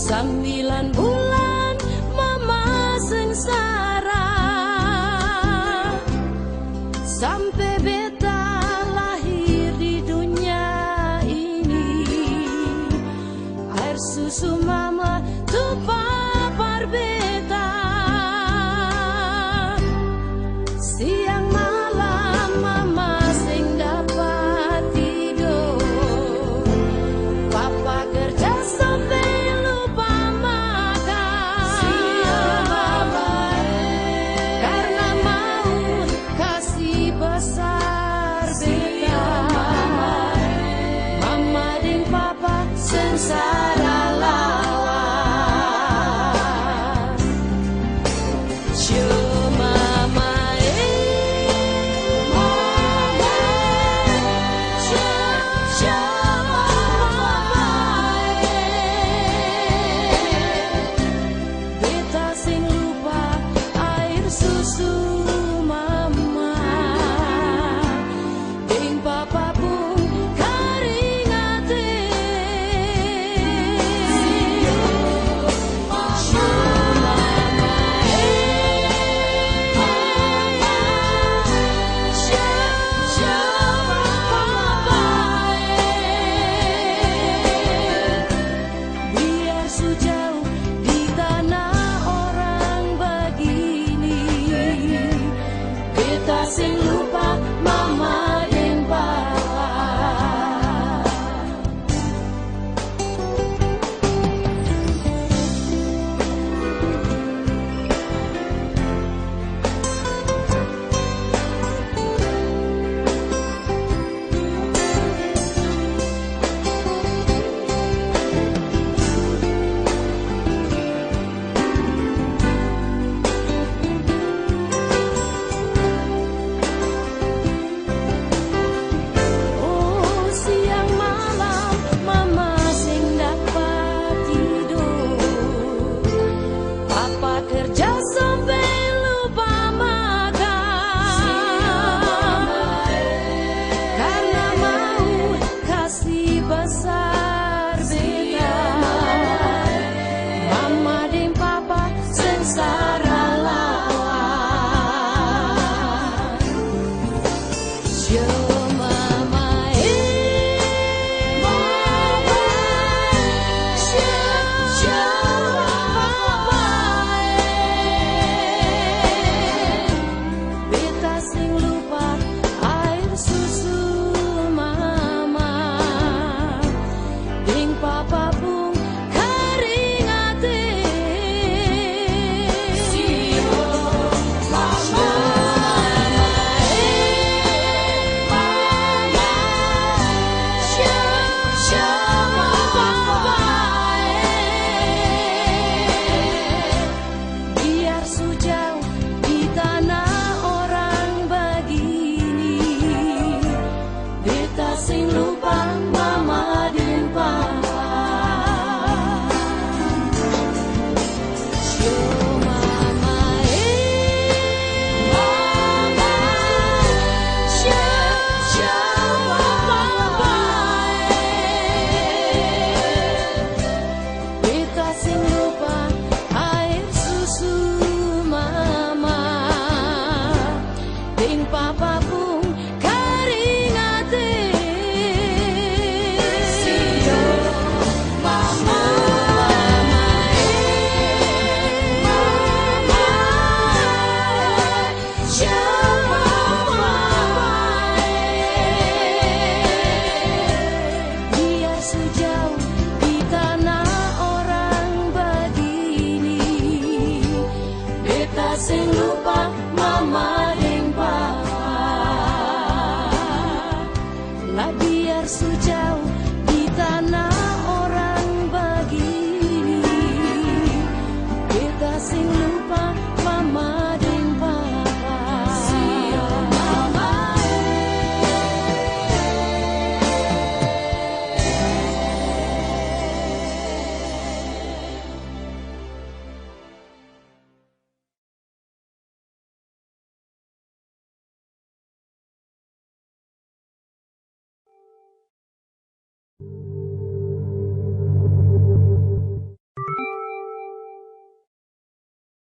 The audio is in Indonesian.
9 bulan mama sengsara sampai beta lahir di dunia ini. Air susu mama tuh papar beta, siang malam mama sing dapat tidur. Papa kerja sampai lupa makan, siang mama karena mau kasih besar beta. Mama dan papa sengsara lawas. Beta sing lupa air susu mama, ding papa pun karingate. Biar sejauh di tanah orang begini, beta sing